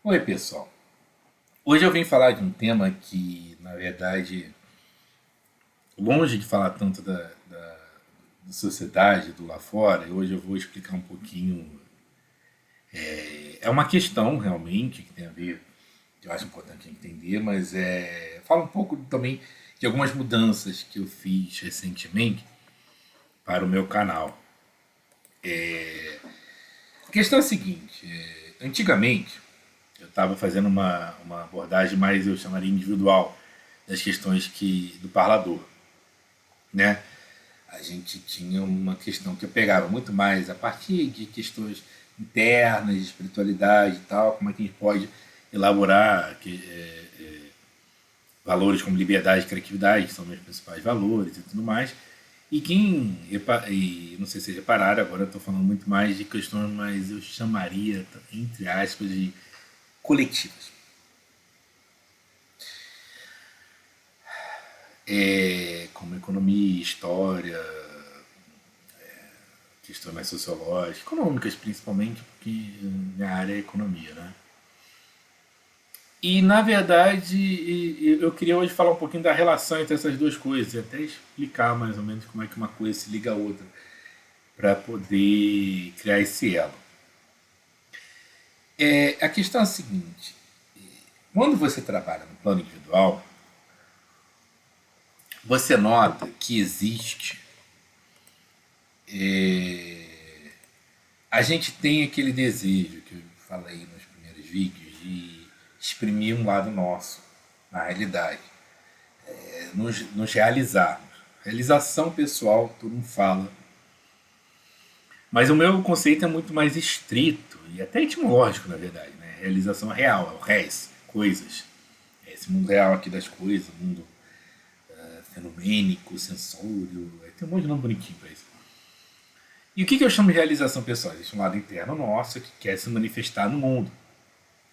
Oi, pessoal. Hoje eu vim falar de um tema que, na verdade, longe de falar tanto da sociedade, do lá fora, hoje eu vou explicar um pouquinho. É uma questão realmente que tem a ver, que eu acho importante entender, mas fala um pouco também de algumas mudanças que eu fiz recentemente para o meu canal. A questão é a seguinte: antigamente eu estava fazendo uma abordagem mais, eu chamaria individual, das questões do parlador, né? A gente tinha uma questão que eu pegava muito mais a partir de questões internas, de espiritualidade e tal, como é que a gente pode elaborar valores como liberdade e criatividade, que são meus principais valores e tudo mais. E não sei se vocês repararam, agora eu estou falando muito mais de questões mais, eu chamaria, entre aspas, de coletivas. Como economia, história, questões mais sociológicas, econômicas principalmente, porque minha área é economia, né? E na verdade eu queria hoje falar um pouquinho da relação entre essas duas coisas e até explicar mais ou menos como é que uma coisa se liga à outra para poder criar esse elo. A questão é a seguinte: quando você trabalha no plano individual, você nota que existe. A gente tem aquele desejo que eu falei nos primeiros vídeos de exprimir um lado nosso na realidade, nos realizarmos. Realização pessoal, todo mundo fala, mas o meu conceito é muito mais estrito e até etimológico, na verdade. Né? Realização real, é o res, coisas. É esse mundo real aqui das coisas, mundo fenomênico, sensório, tem um monte de nome bonitinho para isso. E o que eu chamo de realização pessoal? Existe um lado interno nosso que quer se manifestar no mundo.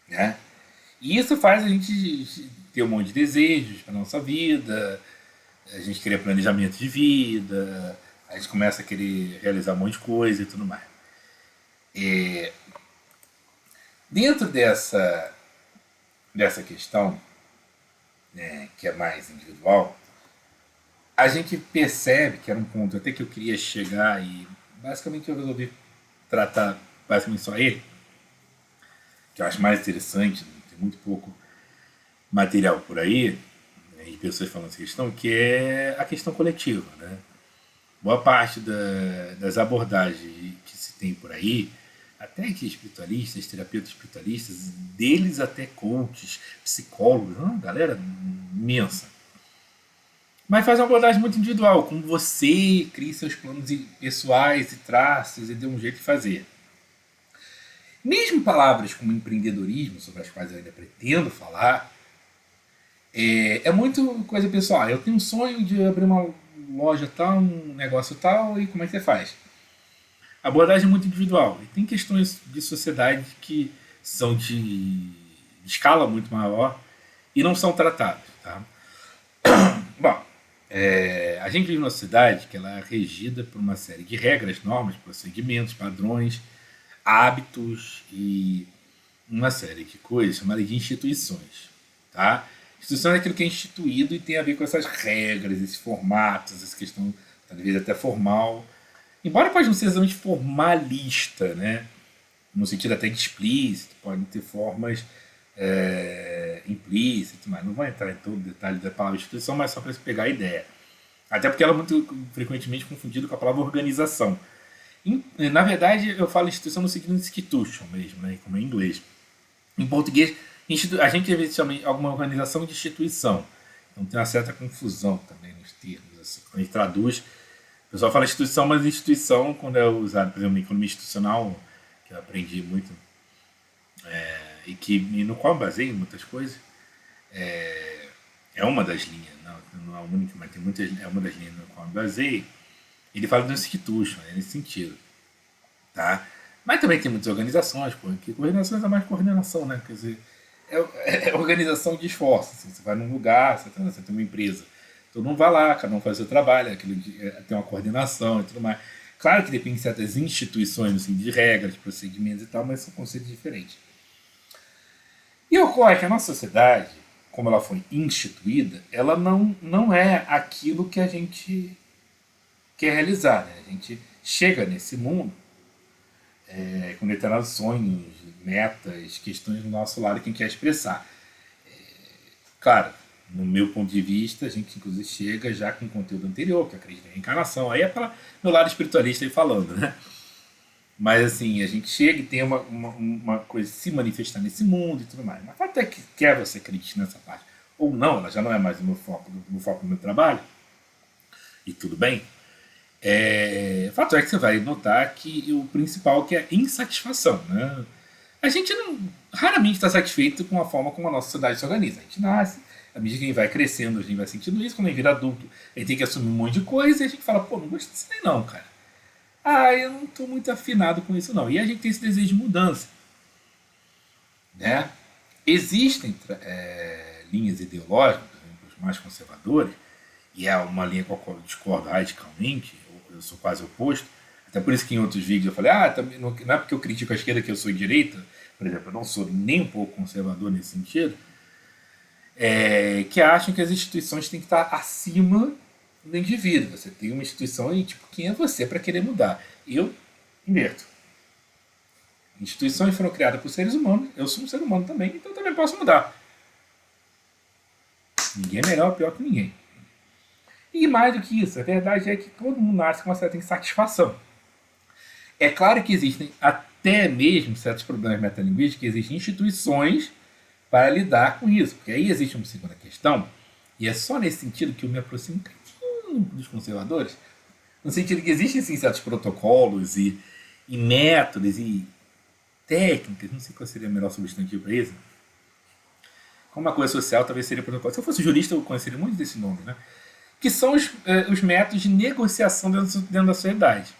Né? E isso faz a gente ter um monte de desejos para nossa vida, a gente cria planejamento de vida, a gente começa a querer realizar um monte de coisa e tudo mais. Dentro dessa questão, né, que é mais individual, a gente percebe que era um ponto até que eu queria chegar e basicamente eu resolvi tratar basicamente só ele, que eu acho mais interessante, tem muito pouco material por aí, né, e pessoas falando essa questão, que é a questão coletiva. Né? Boa parte das abordagens que se tem por aí, até que espiritualistas, terapeutas espiritualistas, deles até coaches, psicólogos, uma galera imensa. Mas faz uma abordagem muito individual, como você cria seus planos pessoais e traços e dê um jeito de fazer. Mesmo palavras como empreendedorismo, sobre as quais eu ainda pretendo falar, é muito coisa pessoal. Eu tenho um sonho de abrir uma loja tal, um negócio tal, e como é que você faz? A abordagem é muito individual. E tem questões de sociedade que são de escala muito maior e não são tratadas. Tá? Bom, a gente vive numa sociedade que ela é regida por uma série de regras, normas, procedimentos, padrões, hábitos e uma série de coisas chamadas de instituições. Tá? Instituição é aquilo que é instituído e tem a ver com essas regras, esses formatos, essa questão, talvez até formal. Embora pode não ser exatamente formalista, né? No sentido até de explícito, podem ter formas implícitas, mas não vai entrar em todo o detalhe da palavra instituição, mas só para se pegar a ideia. Até porque ela é muito frequentemente confundida com a palavra organização. Na verdade, eu falo instituição no sentido de institution mesmo, né? Como é em inglês. Em português, a gente às vezes chama alguma organização de instituição. Então tem uma certa confusão também nos termos. Assim. Quando a gente traduz, o pessoal fala instituição, mas instituição, quando é usado, por exemplo, na economia institucional, que eu aprendi muito, e no qual eu baseio em muitas coisas, é uma das linhas, não é a única, mas tem muitas, é uma das linhas no qual eu baseio. Ele fala do institution, nesse sentido. Tá? Mas também tem muitas organizações, porque coordenação é mais coordenação, né? Quer dizer, é organização de esforço. Assim, você vai num lugar, você tem uma empresa. Todo mundo vai lá, cada um faz o seu trabalho, tem uma coordenação e tudo mais. Claro que depende de certas instituições, assim, de regras, procedimentos e tal, mas são conceitos diferentes. E ocorre que a nossa sociedade, como ela foi instituída, ela não é aquilo que a gente quer realizar. Né? A gente chega nesse mundo com determinados sonhos, metas, questões do nosso lado que a gente quer expressar. Claro, no meu ponto de vista, a gente inclusive chega já com conteúdo anterior, que acredita em reencarnação. Aí é para meu lado espiritualista aí falando, né? Mas assim, a gente chega e tem uma coisa se manifestar nesse mundo e tudo mais. Mas o fato é que quer você acredite nessa parte ou não, ela já não é mais o meu foco do meu trabalho, e tudo bem. O fato é que você vai notar que o principal que é a insatisfação. Né? A gente raramente está satisfeito com a forma como a nossa sociedade se organiza. A gente nasce, à medida que a gente vai crescendo, a gente vai sentindo isso, quando a gente vira adulto, a gente tem que assumir um monte de coisa e a gente fala, pô, não gosto disso aí não, cara. Eu não estou muito afinado com isso não. E a gente tem esse desejo de mudança. Né? Existem linhas ideológicas, os mais conservadores, e é uma linha com a qual eu discordo radicalmente, eu sou quase oposto, até por isso que em outros vídeos eu falei, também não é porque eu critico a esquerda que eu sou direita, por exemplo, eu não sou nem um pouco conservador nesse sentido, que acham que as instituições têm que estar acima do indivíduo. Você tem uma instituição e, tipo, quem é você para querer mudar? Eu inverto. Instituições foram criadas por seres humanos, eu sou um ser humano também, então eu também posso mudar. Ninguém é melhor ou pior que ninguém. E mais do que isso, a verdade é que todo mundo nasce com uma certa insatisfação. É claro que existem até mesmo certos problemas metalinguísticos, que existem instituições para lidar com isso. Porque aí existe uma segunda questão, e é só nesse sentido que eu me aproximo um pouquinho dos conservadores, no sentido que existem sim, certos protocolos e métodos e técnicas, não sei qual seria o melhor substantivo para isso. Como uma coisa social, talvez seria protocolo. Se eu fosse jurista, eu conheceria muito desse nome, né? Que são os métodos de negociação dentro da sociedade.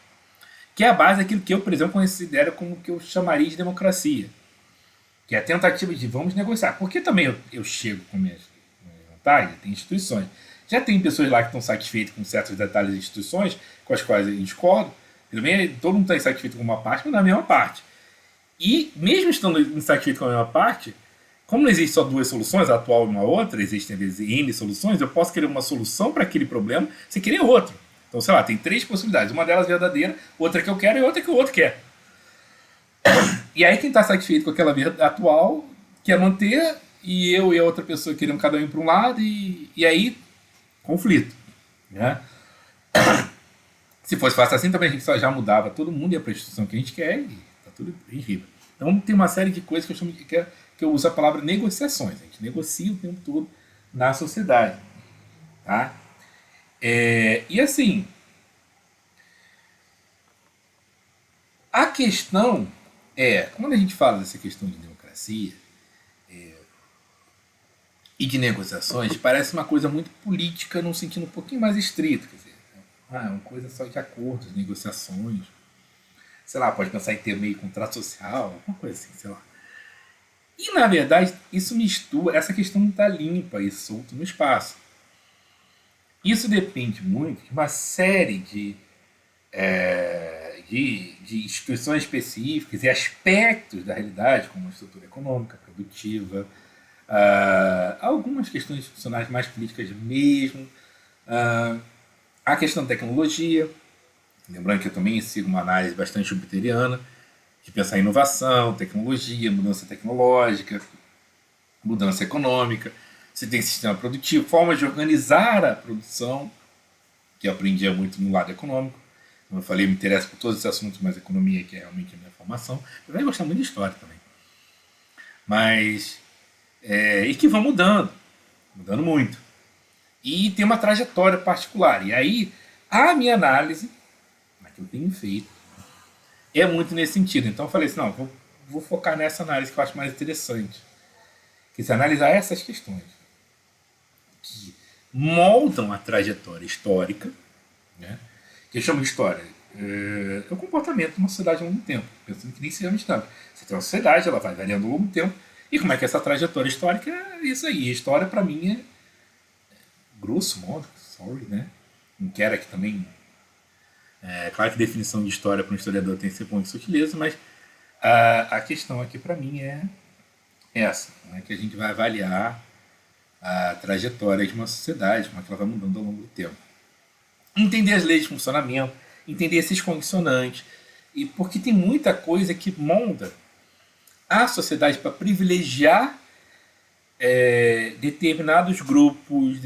Que é a base daquilo que eu, por exemplo, considero como que eu chamaria de democracia. Que é a tentativa de vamos negociar. Porque também eu chego com minhas vontades, tem instituições. Já tem pessoas lá que estão satisfeitas com certos detalhes de instituições, com as quais eu discordo. Também todo mundo está insatisfeito com uma parte, mas na mesma parte. E mesmo estando insatisfeito com a mesma parte, como não existe só duas soluções, a atual e uma outra, existem às vezes N soluções, eu posso querer uma solução para aquele problema, você querer outra. Então, sei lá, tem 3 possibilidades. Uma delas verdadeira, outra que eu quero e outra que o outro quer. E aí quem está satisfeito com aquela atual quer manter, e eu e a outra pessoa queremos cada um ir para um lado, e aí, conflito. Né? Se fosse fácil assim, também a gente só já mudava todo mundo, ia para a instituição que a gente quer, e está tudo em riba. Então tem uma série de coisas que eu chamo de que eu uso a palavra negociações. A gente negocia o tempo todo na sociedade. Tá? E assim, a questão quando a gente fala dessa questão de democracia e de negociações, parece uma coisa muito política num sentido um pouquinho mais estrito. Quer dizer, é uma coisa só de acordos, negociações. Sei lá, pode pensar em ter meio contrato social, uma coisa assim, sei lá. E, na verdade, isso mistura, essa questão não está limpa e solta no espaço. Isso depende muito de uma série de instituições específicas e aspectos da realidade, como a estrutura econômica, produtiva, algumas questões institucionais mais políticas mesmo, a questão da tecnologia, lembrando que eu também sigo uma análise bastante jupiteriana, de pensar em inovação, tecnologia, mudança tecnológica, mudança econômica, você tem sistema produtivo, formas de organizar a produção, que eu aprendia muito no lado econômico. Como eu falei, eu me interesso por todos esses assuntos, mas economia, que é realmente a minha formação. Eu vai gostar muito de história também. Mas, e que vão mudando muito. E tem uma trajetória particular. E aí, a minha análise, que eu tenho feito, é muito nesse sentido. Então eu falei assim, não, vou focar nessa análise que eu acho mais interessante. Que se analisar essas questões que moldam a trajetória histórica, né? Que eu chamo de história, é o comportamento de uma sociedade ao longo do tempo, pensando que nem se chama história. Você tem uma sociedade, ela vai variando ao longo do tempo, e como é que essa trajetória histórica é isso aí. A história, para mim, grosso modo, né? Não quero aqui também. Claro que definição de história para um historiador tem sempre muita sutileza, mas a questão aqui para mim essa, como é que a gente vai avaliar a trajetória de uma sociedade, como é que ela vai mudando ao longo do tempo. Entender as leis de funcionamento, entender esses condicionantes, e porque tem muita coisa que molda a sociedade para privilegiar determinados grupos,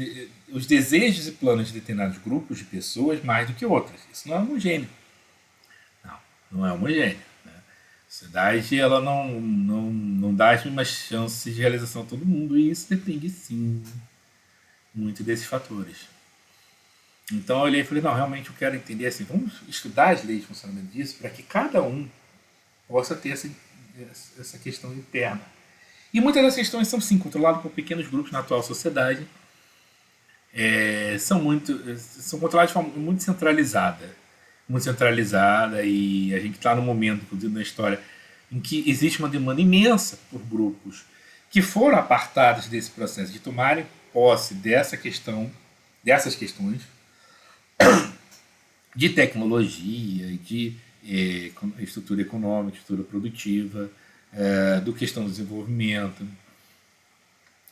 os desejos e planos de determinados grupos de pessoas mais do que outras. Isso não é homogêneo. Não, não é homogêneo. Né? A sociedade ela não dá as mesmas chances de realização a todo mundo e isso depende sim muito desses fatores. Então eu olhei e falei, não, realmente eu quero entender assim, vamos estudar as leis de funcionamento disso para que cada um possa ter essa questão interna. E muitas das questões são sim controladas por pequenos grupos na atual sociedade, são controladas de forma muito centralizada e a gente está no momento, inclusive na história, em que existe uma demanda imensa por grupos que foram apartados desse processo de tomarem posse dessas questões de tecnologia, de estrutura econômica, estrutura produtiva, do questão do desenvolvimento.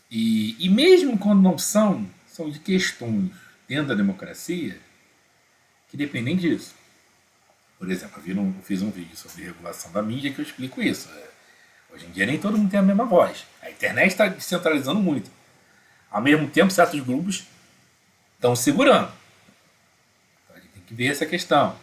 E mesmo quando não são de questões dentro da democracia que dependem disso. Por exemplo, eu fiz um vídeo sobre regulação da mídia que eu explico isso. Hoje em dia nem todo mundo tem a mesma voz. A internet está descentralizando muito. Ao mesmo tempo, certos grupos estão segurando. Então, a gente tem que ver essa questão.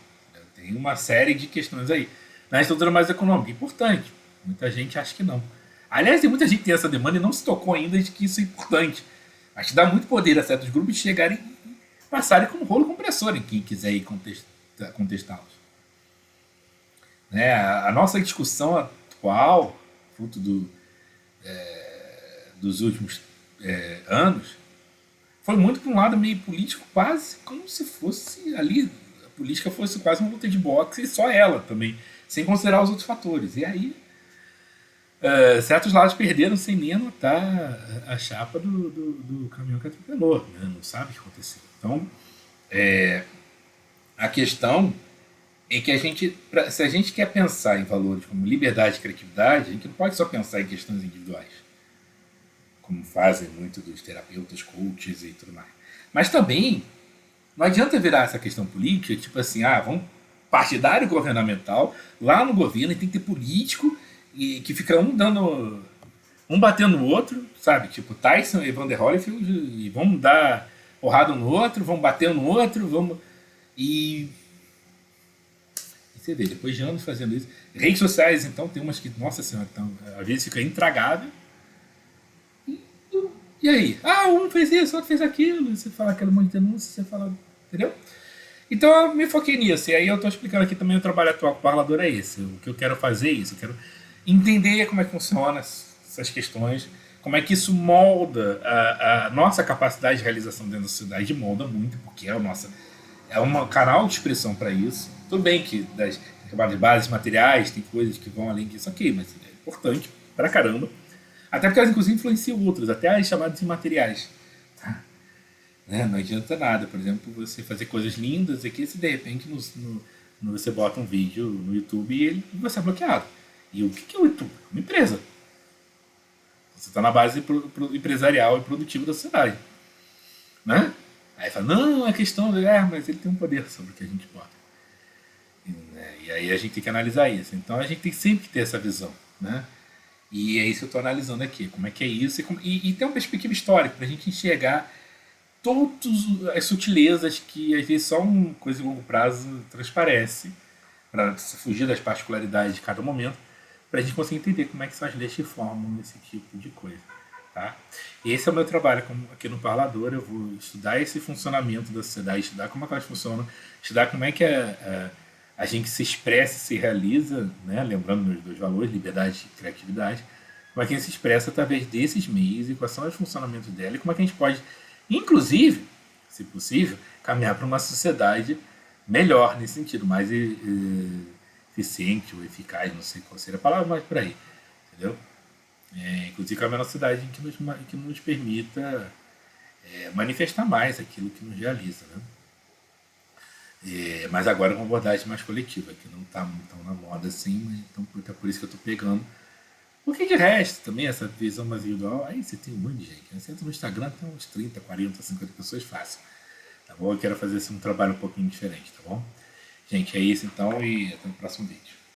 Tem uma série de questões aí. Na estrutura mais econômica, importante. Muita gente acha que não. Aliás, tem muita gente que tem essa demanda e não se tocou ainda de que isso é importante. Acho que dá muito poder a certos grupos de chegarem e passarem como rolo compressor em quem quiser ir contestá-los. Né? A nossa discussão atual, fruto dos últimos anos, foi muito para um lado meio político, quase como se fosse ali, a política fosse quase uma luta de boxe e só ela também, sem considerar os outros fatores. E aí, certos lados perderam sem nem anotar a chapa do caminhão que atropelou, né? Não sabe o que aconteceu. Então, a questão é que se a gente quer pensar em valores como liberdade e criatividade, a gente não pode só pensar em questões individuais, como fazem muito dos terapeutas, coaches e tudo mais. Mas também não adianta virar essa questão política, tipo assim, vamos partidário governamental, lá no governo e tem que ter político e que fica um batendo no outro, sabe? Tipo Tyson e Evander Holyfield, e vamos dar porrada um no outro, vamos bater um no outro, vamos. E você vê, depois de anos fazendo isso. Redes sociais, então, tem umas que, nossa senhora, então, às vezes fica intragável. E aí? Um fez isso, outro fez aquilo. Você fala aquele monte de denúncia, você fala. Entendeu? Então eu me foquei nisso. E aí eu estou explicando aqui também o trabalho atual com o Parlador é esse. O que eu quero fazer é isso. Eu quero entender como é que funciona essas questões, como é que isso molda a nossa capacidade de realização dentro da sociedade. Molda muito, porque é um canal de expressão para isso. Tudo bem que das bases materiais tem coisas que vão além disso aqui, mas é importante pra caramba. Até porque elas inclusive influenciam outros, até as chamadas imateriais. Tá? Né? Não adianta nada, por exemplo, você fazer coisas lindas aqui se de repente você bota um vídeo no YouTube e você é bloqueado. E o que é o YouTube? Uma empresa. Você está na base empresarial e produtiva da sociedade. Né? Aí fala, não, é questão mas ele tem um poder sobre o que a gente bota. E aí a gente tem que analisar isso. Então a gente tem sempre que ter essa visão. Né? E é isso que eu estou analisando aqui. Como é que é isso e ter uma perspectiva histórica para a gente enxergar todas as sutilezas que às vezes só uma coisa de longo prazo transparece para fugir das particularidades de cada momento para a gente conseguir entender como é que são as leis que formam esse tipo de coisa. Tá? E esse é o meu trabalho aqui no Parlador. Eu vou estudar esse funcionamento da sociedade, estudar como é que elas funcionam, estudar como é que a gente se expressa e se realiza, né? Lembrando meus dois valores, liberdade e criatividade, como é que a gente se expressa através desses meios e quais são os funcionamentos dela e como é que a gente pode, inclusive, se possível, caminhar para uma sociedade melhor nesse sentido, mais eficiente ou eficaz, não sei qual seria a palavra, mas por aí, entendeu? Inclusive caminhar uma sociedade que nos permita manifestar mais aquilo que nos realiza, né? Mas agora com uma abordagem mais coletiva, que não está tão na moda assim, mas então é por isso que eu estou pegando Porque de resto, também, essa visão mais individual, aí você tem um monte de gente. Né? Você entra no Instagram, tem uns 30, 40, 50 pessoas fácil. Tá bom? Eu quero fazer assim, um trabalho um pouquinho diferente, tá bom? Gente, é isso então e até o próximo vídeo.